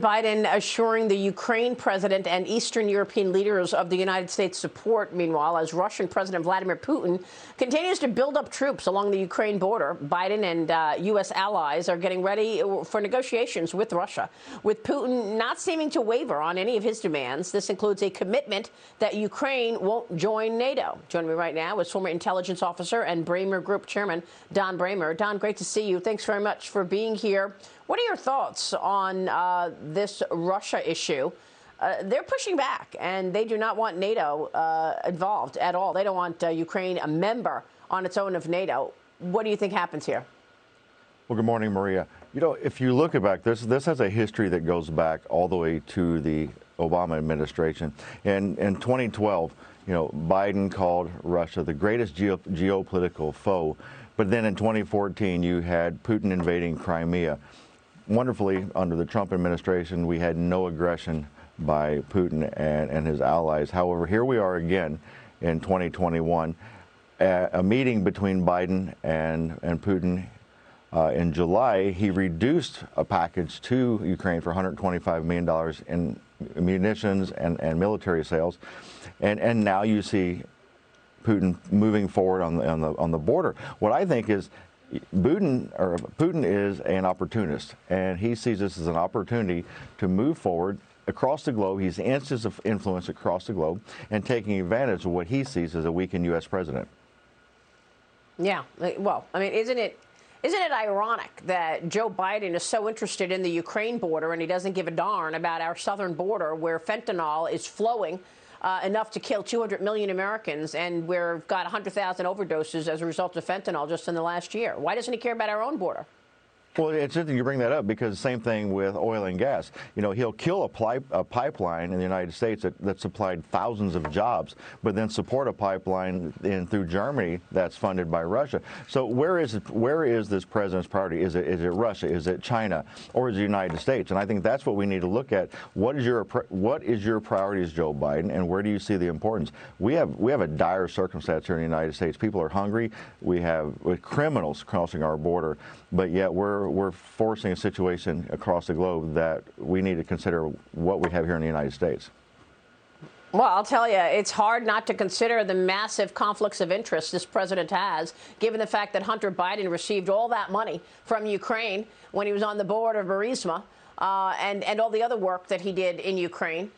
Biden assuring the Ukraine president and Eastern European leaders of the United States support, meanwhile, as Russian President Vladimir Putin continues to build up troops along the Ukraine border. Biden and U.S. allies are getting ready for negotiations with Russia, with Putin not seeming to waver on any of his demands. This includes a commitment that Ukraine won't join NATO. Joining me right now is former intelligence officer and Bramer Group chairman Don Bramer. Don, great to see you. Thanks very much for being here. What are your thoughts on this Russia issue? They're pushing back, and they do not want NATO involved at all. They don't want Ukraine a member on its own of NATO. What do you think happens here? Well, good morning, Maria. You know, if you look back, this has a history that goes back all the way to the Obama administration. In 2012, you know, Biden called Russia the greatest geopolitical foe. But then in 2014, you had Putin invading Crimea. Wonderfully, under the Trump administration, we had no aggression by Putin and his allies. However, here we are again in 2021, a meeting between Biden and Putin. In July, he reduced a package to Ukraine for $125 million in munitions and military sales. And now you see Putin moving forward on the border. What I think is Putin is an opportunist, and he sees this as an opportunity to move forward across the globe. He's instances of influence across the globe and taking advantage of what he sees as a weakened U.S. president. Yeah, well, I mean, isn't it ironic that Joe Biden is so interested in the Ukraine border and he doesn't give a darn about our southern border where fentanyl is flowing enough to kill 200 million Americans, and we've got 100,000 overdoses as a result of fentanyl just in the last year? Why doesn't he care about our own border? Well, it's interesting you bring that up because same thing with oil and gas. You know, he'll kill a pipeline in the United States that supplied thousands of jobs, but then support a pipeline through Germany that's funded by Russia. So where is this president's priority? Is it Russia? Is it China? Or is it the United States? And I think that's what we need to look at. What is your priorities, Joe Biden, and where do you see the importance? We have a dire circumstance here in the United States. People are hungry. We have criminals crossing our border, but yet we're forcing a situation across the globe that we need to consider what we have here in the United States. Well, I'll tell you, it's hard not to consider the massive conflicts of interest this president has, given the fact that Hunter Biden received all that money from Ukraine when he was on the board of Burisma and all the other work that he did in Ukraine.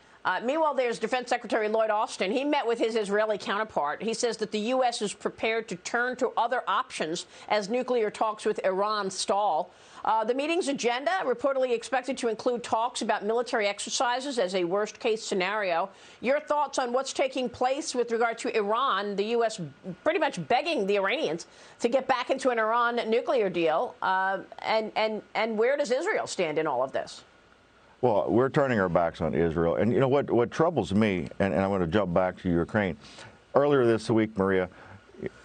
Meanwhile, there's Defense Secretary Lloyd Austin. He met with his Israeli counterpart. He says that the U.S. is prepared to turn to other options as nuclear talks with Iran stall. The meeting's agenda reportedly expected to include talks about military exercises as a worst-case scenario. Your thoughts on what's taking place with regard to Iran, the U.S. pretty much begging the Iranians to get back into an Iran nuclear deal, and where does Israel stand in all of this? Well, we're turning our backs on Israel. And you know what troubles me, and I'm going to jump back to Ukraine. Earlier this week, Maria,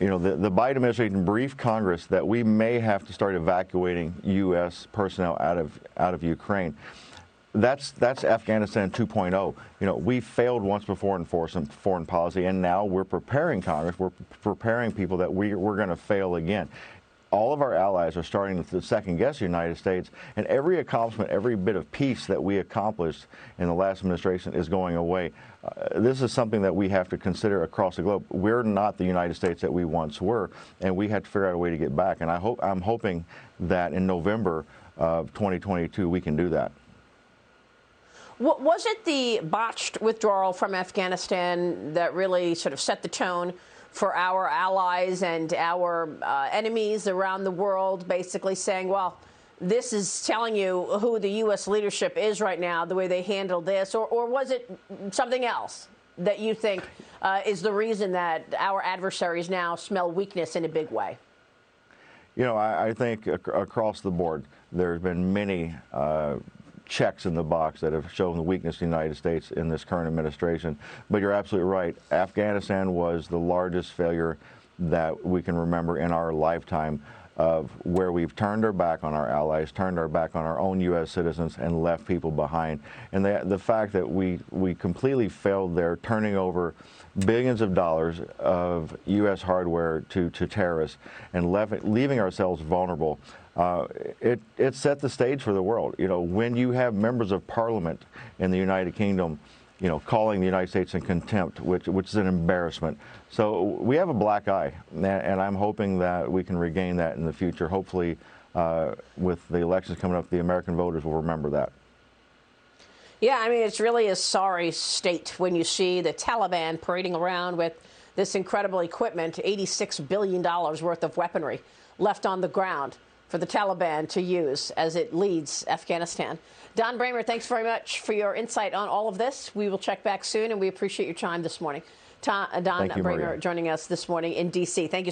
you know, the Biden administration briefed Congress that we may have to start evacuating U.S. personnel out of Ukraine. That's Afghanistan 2.0. You know, we failed once before in foreign policy, and now we're preparing Congress. We're preparing people that we're going to fail again. All of our allies are starting to second-guess the United States, and every accomplishment, every bit of peace that we accomplished in the last administration is going away. This is something that we have to consider across the globe. We're not the United States that we once were, and we have to figure out a way to get back. And I'm hoping that in November of 2022 we can do that. Was it the botched withdrawal from Afghanistan that really sort of set the tone for our allies and our enemies around the world, basically saying, well, this is telling you who the U.S. leadership is right now, the way they handled this? Or was it something else that you think is the reason that our adversaries now smell weakness in a big way? You know, I think across the board, there's been many checks in the box that have shown the weakness of the United States in this current administration. But you're absolutely right. Afghanistan was the largest failure that we can remember in our lifetime, of where we've turned our back on our allies, turned our back on our own U.S. citizens, and left people behind. And the fact that we completely failed there, turning over billions of dollars of U.S. hardware to terrorists and leaving ourselves vulnerable. it set the stage for the world. You know, when you have members of parliament in the United Kingdom, you know, calling the United States in contempt, which is an embarrassment. So we have a black eye, and I'm hoping that we can regain that in the future. Hopefully, with the elections coming up, the American voters will remember that. Yeah, I mean, it's really a sorry state when you see the Taliban parading around with this incredible equipment, $86 billion worth of weaponry left on the ground for the Taliban to use as it leads Afghanistan. Don Bramer, thanks very much for your insight on all of this. We will check back soon, and we appreciate your time this morning. Don Bramer joining us this morning in D.C. Thank you.